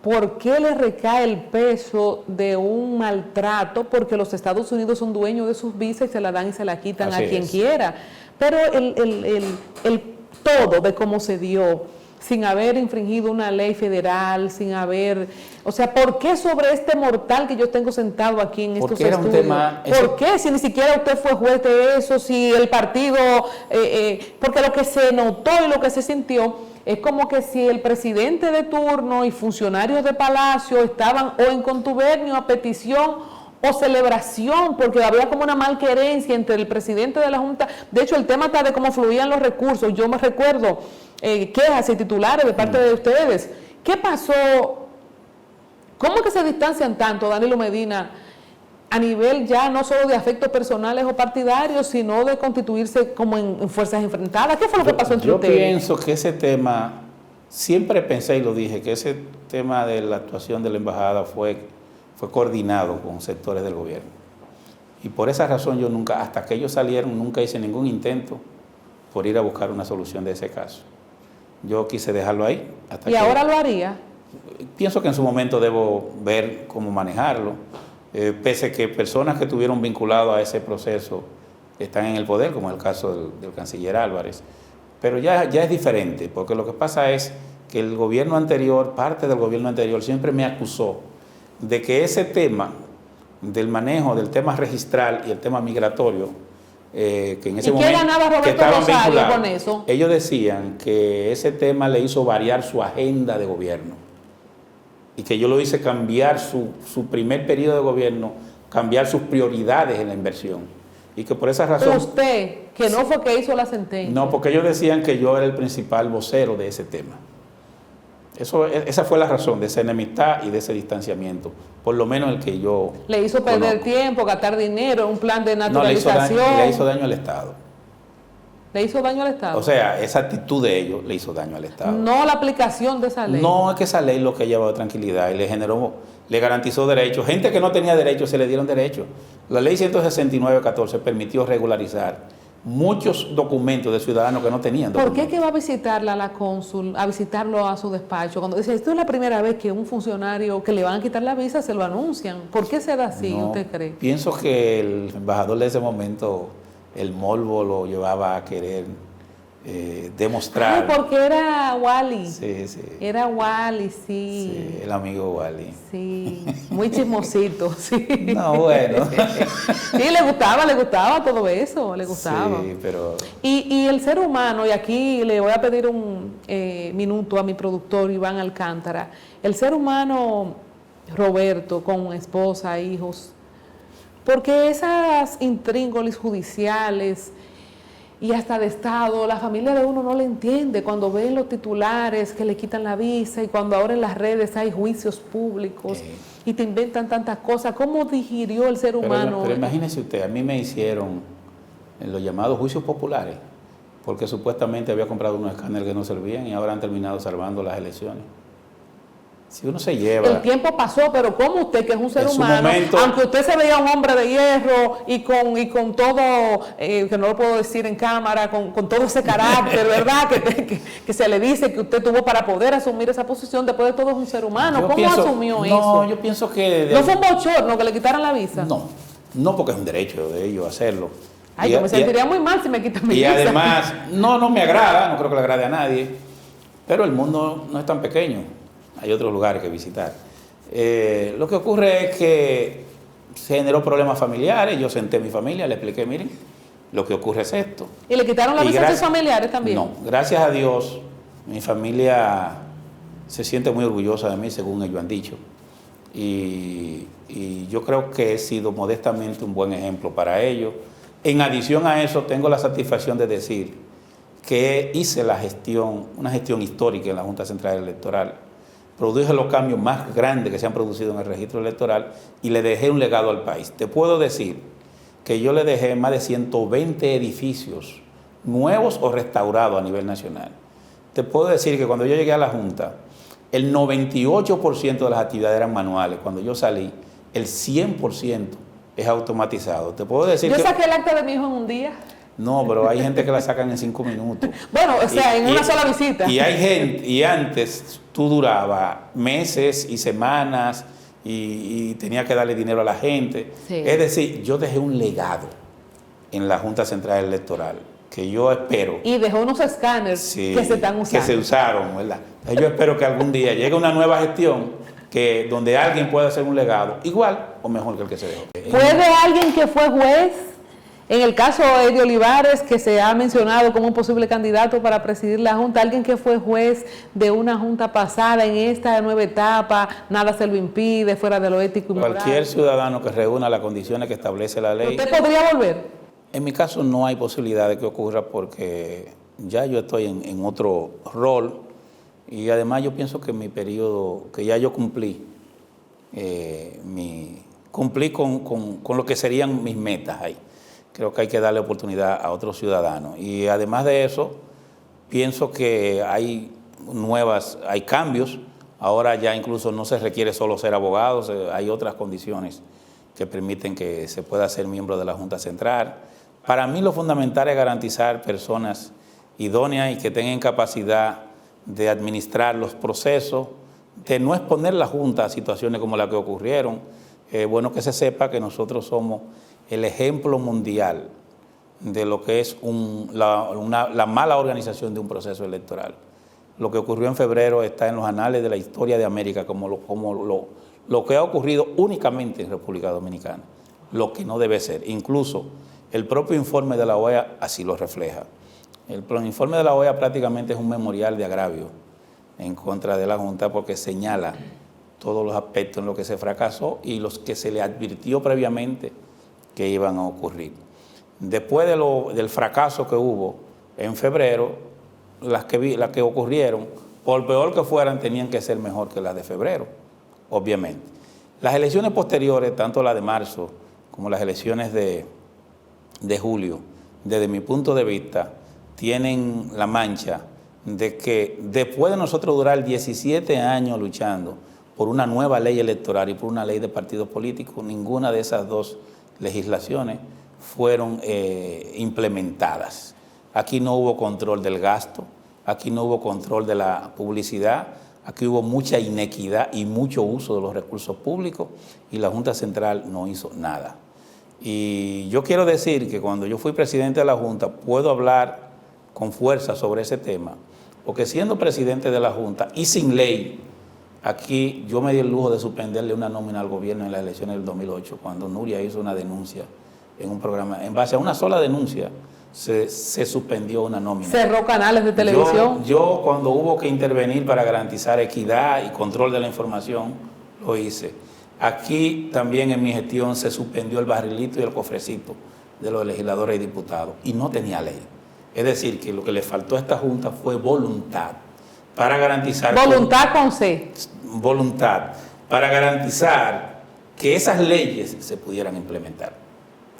¿por qué le recae el peso de un maltrato? Porque los Estados Unidos son dueños de sus visas y se la dan y se la quitan a quien quiera. Pero el todo de cómo se dio, sin haber infringido una ley federal, sin haber... O sea, ¿por qué sobre este mortal que yo tengo sentado aquí en estos estudios? ¿Por qué? Si ni siquiera usted fue juez de eso, si el partido... porque lo que se notó y lo que se sintió es como que si el presidente de turno y funcionarios de Palacio estaban o en contubernio a petición o celebración, porque había como una malquerencia entre el presidente de la Junta. De hecho, el tema está de cómo fluían los recursos. Yo me recuerdo quejas y titulares de parte de ustedes. ¿Qué pasó? ¿Cómo que se distancian tanto, Danilo Medina, a nivel ya no solo de afectos personales o partidarios, sino de constituirse como en fuerzas enfrentadas? ¿Qué fue lo que pasó entre ustedes? Yo pienso que ese tema Siempre pensé y lo dije, que ese tema de la actuación de la embajada fue coordinado con sectores del gobierno. Y por esa razón yo nunca, hasta que ellos salieron, nunca hice ningún intento por ir a buscar una solución de ese caso. Yo quise dejarlo ahí. ¿Y ahora lo haría? Pienso que en su momento debo ver cómo manejarlo, pese que personas que estuvieron vinculadas a ese proceso están en el poder, como el caso del canciller Álvarez. Pero ya es diferente, porque lo que pasa es que el gobierno anterior, parte del gobierno anterior, siempre me acusó de que ese tema del manejo del tema registral y el tema migratorio, que en ese momento que estaban vinculados con eso, ellos decían que ese tema le hizo variar su agenda de gobierno y que yo lo hice cambiar su primer periodo de gobierno, cambiar sus prioridades en la inversión. Y que por esa razón... Usted, que no fue que hizo la sentencia. No, porque ellos decían que yo era el principal vocero de ese tema. Esa fue la razón de esa enemistad y de ese distanciamiento, por lo menos el que yo le hizo perder tiempo, gastar dinero, un plan de naturalización. No, le hizo daño al Estado. ¿Le hizo daño al Estado? O sea, esa actitud de ellos le hizo daño al Estado. No la aplicación de esa ley. No, es que esa ley lo que llevaba tranquilidad y le garantizó derechos. Gente que no tenía derechos se le dieron derechos. La ley 169-14 permitió regularizar muchos documentos de ciudadanos que no tenían documentos. ¿Por qué que va a visitarla a la cónsul, a visitarlo a su despacho? Cuando dice, esto es la primera vez que un funcionario que le van a quitar la visa se lo anuncian. ¿Por qué será así, usted cree? Pienso que el embajador de ese momento, el morbo lo llevaba a querer demostrar. Ah, porque era Wally. Sí. Era Wally, sí. Sí, el amigo Wally. Sí, muy chismosito, sí. No, bueno. Sí, le gustaba todo eso, le gustaba. Sí, pero... Y el ser humano, y aquí le voy a pedir un minuto a mi productor Iván Alcántara, el ser humano, Roberto, con esposa, hijos, porque esas intríngulis judiciales y hasta de Estado, la familia de uno no le entiende cuando ven los titulares que le quitan la visa y cuando ahora en las redes hay juicios públicos y te inventan tantas cosas. ¿Cómo digirió el ser humano? Pero imagínese usted, a mí me hicieron en los llamados juicios populares porque supuestamente había comprado unos escáneres que no servían y ahora han terminado salvando las elecciones. Si uno se lleva... El tiempo pasó, pero como usted, que es un ser humano, momento, aunque usted se veía un hombre de hierro y con todo, que no lo puedo decir en cámara, con todo ese carácter, ¿verdad? Que se le dice que usted tuvo para poder asumir esa posición, después de todo es un ser humano. ¿Cómo asumió eso? No, yo pienso que... ¿No fue un bochorno que le quitaran la visa? No, porque es un derecho de ellos hacerlo. Ay, yo me sentiría muy mal si me quitan mi visa. Y además, no me agrada, no creo que le agrade a nadie, pero el mundo no es tan pequeño. Hay otros lugares que visitar. Lo que ocurre es que se generó problemas familiares. Yo senté a mi familia, le expliqué, miren, lo que ocurre es esto. ¿Y le quitaron la visa a sus familiares también? No, gracias a Dios, mi familia se siente muy orgullosa de mí, según ellos han dicho. Y yo creo que he sido modestamente un buen ejemplo para ellos. En adición a eso, tengo la satisfacción de decir que hice una gestión histórica en la Junta Central Electoral. Produje los cambios más grandes que se han producido en el registro electoral y le dejé un legado al país. Te puedo decir que yo le dejé más de 120 edificios nuevos o restaurados a nivel nacional. Te puedo decir que cuando yo llegué a la Junta, el 98% de las actividades eran manuales. Cuando yo salí, el 100% es automatizado. Te puedo decir Yo saqué el acta de mi hijo en un día. No, pero hay gente que la sacan en 5 minutos. Bueno, o sea, en una sola visita. Y hay gente, y antes tú durabas meses y semanas y tenía que darle dinero a la gente. Sí. Es decir, yo dejé un legado en la Junta Central Electoral que yo espero. Y dejó unos escáneres que se están usando. Que se usaron, ¿verdad? Yo espero que algún día llegue una nueva gestión donde alguien pueda hacer un legado igual o mejor que el que se dejó. ¿Puede alguien que fue juez? En el caso de Olivares, que se ha mencionado como un posible candidato para presidir la Junta, alguien que fue juez de una Junta pasada en esta nueva etapa, nada se lo impide, fuera de lo ético y moral. Cualquier ciudadano que reúna las condiciones que establece la ley. ¿Usted podría volver? En mi caso no hay posibilidad de que ocurra porque ya yo estoy en otro rol y además yo pienso que mi periodo, que ya yo cumplí, cumplí con lo que serían mis metas ahí. Creo que hay que darle oportunidad a otros ciudadanos. Y además de eso, pienso que hay hay cambios. Ahora ya incluso no se requiere solo ser abogados, hay otras condiciones que permiten que se pueda ser miembro de la Junta Central. Para mí lo fundamental es garantizar personas idóneas y que tengan capacidad de administrar los procesos, de no exponer la Junta a situaciones como las que ocurrieron. Bueno que se sepa que nosotros somos el ejemplo mundial de lo que es la mala organización de un proceso electoral. Lo que ocurrió en febrero está en los anales de la historia de América como lo que ha ocurrido únicamente en República Dominicana, lo que no debe ser. Incluso el propio informe de la OEA así lo refleja. El informe de la OEA prácticamente es un memorial de agravio en contra de la Junta porque señala todos los aspectos en los que se fracasó y los que se le advirtió previamente que iban a ocurrir. Después del fracaso que hubo en febrero, las que ocurrieron, por peor que fueran, tenían que ser mejor que las de febrero, obviamente. Las elecciones posteriores, tanto las de marzo como las elecciones de julio, desde mi punto de vista, tienen la mancha de que después de nosotros durar 17 años luchando por una nueva ley electoral y por una ley de partidos políticos, ninguna de esas dos legislaciones fueron implementadas. Aquí no hubo control del gasto, aquí no hubo control de la publicidad, aquí hubo mucha inequidad y mucho uso de los recursos públicos y la Junta Central no hizo nada. Y yo quiero decir que cuando yo fui presidente de la Junta puedo hablar con fuerza sobre ese tema, porque siendo presidente de la Junta y sin ley, aquí yo me di el lujo de suspenderle una nómina al gobierno en las elecciones del 2008, cuando Nuria hizo una denuncia en un programa, en base a una sola denuncia, se suspendió una nómina. Cerró canales de televisión. Yo cuando hubo que intervenir para garantizar equidad y control de la información, lo hice. Aquí también en mi gestión se suspendió el barrilito y el cofrecito de los legisladores y diputados y no tenía ley. Es decir, que lo que le faltó a esta Junta fue voluntad para garantizar... Voluntad con C. Voluntad para garantizar que esas leyes se pudieran implementar.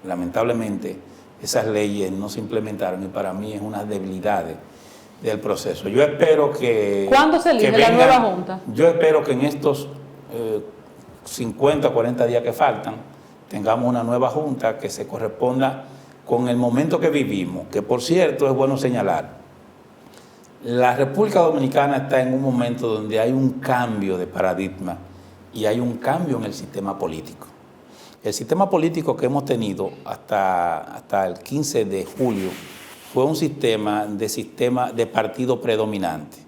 Lamentablemente, esas leyes no se implementaron y para mí es una debilidad del proceso. Yo espero que... ¿Cuándo se elige la nueva Junta? Yo espero que en estos 50 o 40 días que faltan tengamos una nueva Junta que se corresponda con el momento que vivimos, que por cierto es bueno señalar, la República Dominicana está en un momento donde hay un cambio de paradigma y hay un cambio en el sistema político. El sistema político que hemos tenido hasta el 15 de julio fue un sistema de partido predominante.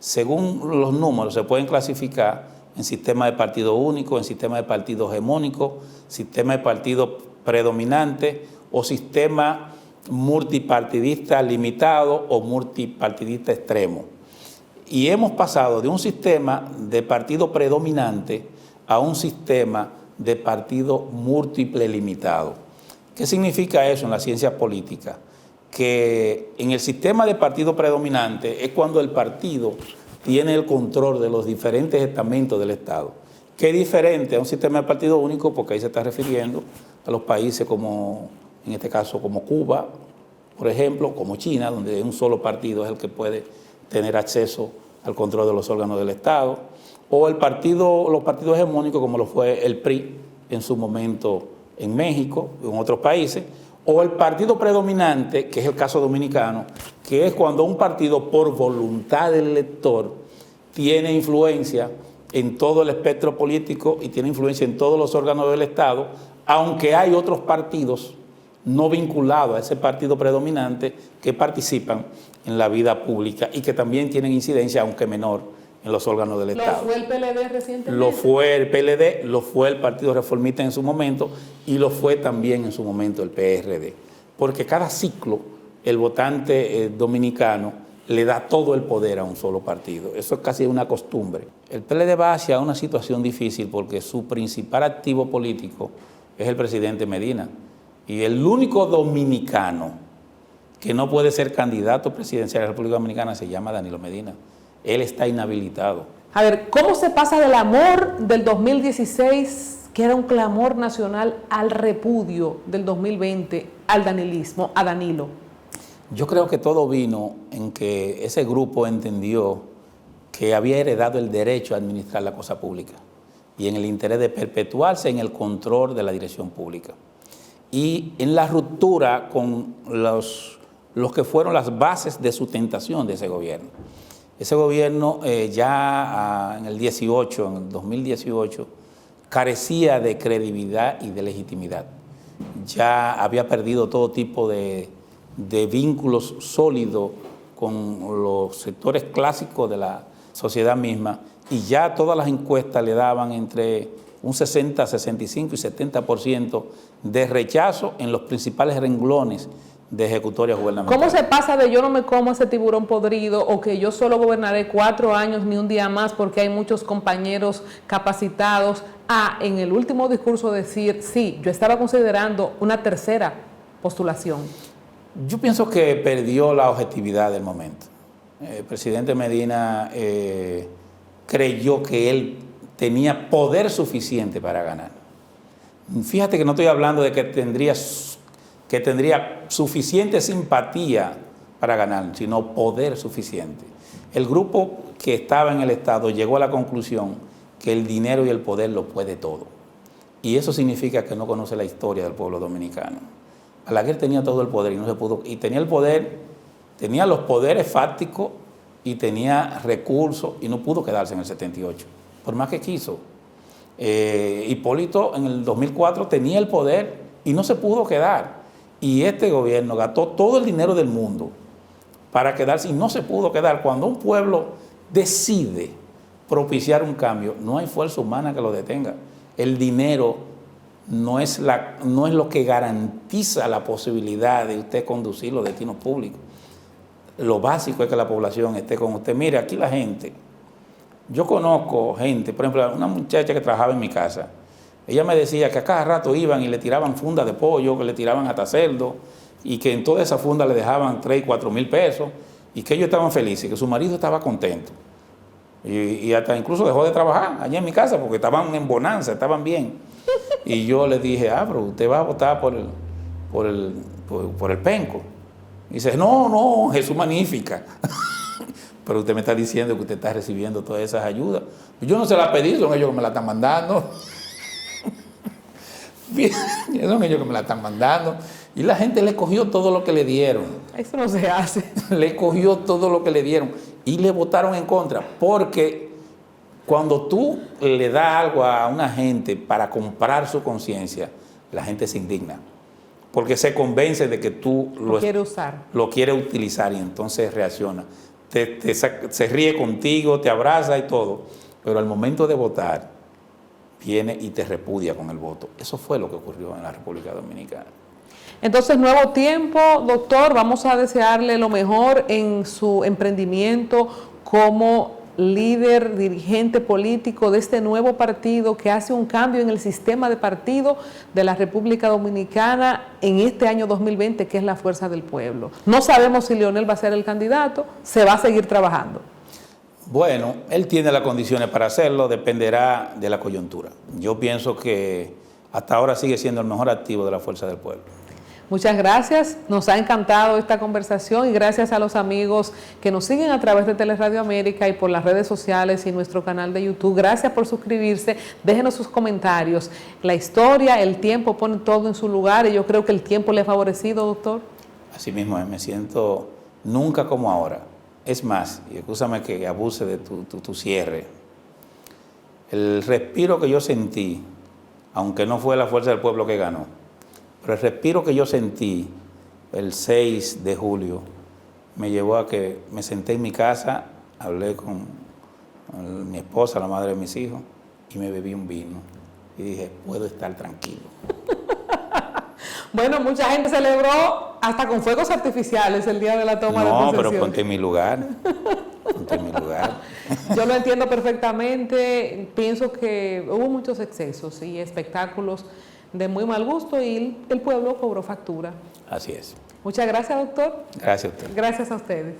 Según los números se pueden clasificar en sistema de partido único, en sistema de partido hegemónico, sistema de partido predominante o sistema multipartidista limitado o multipartidista extremo. Y hemos pasado de un sistema de partido predominante a un sistema de partido múltiple limitado. ¿Qué significa eso en la ciencia política? Que en el sistema de partido predominante es cuando el partido tiene el control de los diferentes estamentos del Estado, que es diferente a un sistema de partido único, porque ahí se está refiriendo a los países como, en este caso, como Cuba, por ejemplo, como China, donde un solo partido es el que puede tener acceso al control de los órganos del Estado, o los partidos hegemónicos como lo fue el PRI en su momento en México, en otros países, o el partido predominante, que es el caso dominicano, que es cuando un partido por voluntad del elector tiene influencia en todo el espectro político y tiene influencia en todos los órganos del Estado, aunque hay otros partidos no vinculados a ese partido predominante que participan en la vida pública y que también tienen incidencia, aunque menor, en los órganos del Estado. ¿Lo fue el PLD recientemente? Lo fue el PLD, lo fue el Partido Reformista en su momento y lo fue también en su momento el PRD. Porque cada ciclo el votante dominicano le da todo el poder a un solo partido. Eso es casi una costumbre. El PLD va hacia una situación difícil porque su principal activo político es el presidente Medina. Y el único dominicano que no puede ser candidato presidencial de la República Dominicana se llama Danilo Medina. Él está inhabilitado. A ver, ¿cómo se pasa del amor del 2016, que era un clamor nacional, al repudio del 2020, al danilismo, a Danilo? Yo creo que todo vino en que ese grupo entendió que había heredado el derecho a administrar la cosa pública y en el interés de perpetuarse en el control de la dirección pública. Y en la ruptura con los que fueron las bases de sustentación de ese gobierno. Ese gobierno en el 2018, carecía de credibilidad y de legitimidad. Ya había perdido todo tipo de vínculos sólidos con los sectores clásicos de la sociedad misma, y ya todas las encuestas le daban entre un 60, 65 y 70% de rechazo en los principales renglones de ejecutoria gubernamental. ¿Cómo se pasa de yo no me como ese tiburón podrido o que yo solo gobernaré 4 años ni un día más porque hay muchos compañeros capacitados a en el último discurso decir, sí, yo estaba considerando una tercera postulación? Yo pienso que perdió la objetividad del momento. El presidente Medina creyó que él tenía poder suficiente para ganar. Fíjate que no estoy hablando de que tendría suficiente simpatía para ganar, sino poder suficiente. El grupo que estaba en el Estado llegó a la conclusión que el dinero y el poder lo puede todo. Y eso significa que no conoce la historia del pueblo dominicano. Balaguer tenía todo el poder y no se pudo, y tenía el poder, tenía los poderes fácticos y tenía recursos y no pudo quedarse en el 78, por más que quiso. Hipólito en el 2004 tenía el poder y no se pudo quedar. Y este gobierno gastó todo el dinero del mundo para quedarse y no se pudo quedar. Cuando un pueblo decide propiciar un cambio, no hay fuerza humana que lo detenga. El dinero no es lo que garantiza la posibilidad de usted conducir los destinos públicos. Lo básico es que la población esté con usted. Mire, aquí la gente, yo conozco gente, por ejemplo, una muchacha que trabajaba en mi casa, ella me decía que a cada rato iban y le tiraban fundas de pollo, que le tiraban hasta cerdo, y que en toda esa funda le dejaban 3 y 4 mil pesos, y que ellos estaban felices, que su marido estaba contento. Y hasta incluso dejó de trabajar allá en mi casa porque estaban en bonanza, estaban bien. Y yo le dije, pero usted va a votar por el penco. Y dice, no, Jesús magnífica. Pero usted me está diciendo que usted está recibiendo todas esas ayudas. Yo no se las pedí, son ellos que me la están mandando. Son ellos que me la están mandando. Y la gente le cogió todo lo que le dieron. Eso no se hace. Le cogió todo lo que le dieron y le votaron en contra. Porque cuando tú le das algo a una gente para comprar su conciencia, la gente se indigna. Porque se convence de que tú lo quiere utilizar y entonces reacciona. Se ríe contigo, te abraza y todo. Pero al momento de votar, viene y te repudia con el voto. Eso fue lo que ocurrió en la República Dominicana. Entonces, nuevo tiempo, doctor, vamos a desearle lo mejor en su emprendimiento como líder, dirigente político de este nuevo partido que hace un cambio en el sistema de partido de la República Dominicana en este año 2020, que es la Fuerza del Pueblo. No sabemos si Leonel va a ser el candidato, se va a seguir trabajando. Bueno, él tiene las condiciones para hacerlo, dependerá de la coyuntura. Yo pienso que hasta ahora sigue siendo el mejor activo de la Fuerza del Pueblo. Muchas gracias, nos ha encantado esta conversación y gracias a los amigos que nos siguen a través de Teleradio América y por las redes sociales y nuestro canal de YouTube. Gracias por suscribirse, déjenos sus comentarios. La historia, el tiempo pone todo en su lugar y yo creo que el tiempo le ha favorecido, doctor. Así mismo, me siento nunca como ahora. Es más, y escúchame que abuse de tu cierre, el respiro que yo sentí, aunque no fue la Fuerza del Pueblo que ganó, pero el respiro que yo sentí el 6 de julio me llevó a que me senté en mi casa, hablé con mi esposa, la madre de mis hijos, y me bebí un vino. Y dije, puedo estar tranquilo. Bueno, mucha gente celebró hasta con fuegos artificiales el día de la toma de posesión. No, pero ponte en mi lugar. Ponte en mi lugar. Yo lo entiendo perfectamente. Pienso que hubo muchos excesos y espectáculos de muy mal gusto y el pueblo cobró factura. Así es. Muchas gracias, doctor. Gracias a usted. Gracias a ustedes.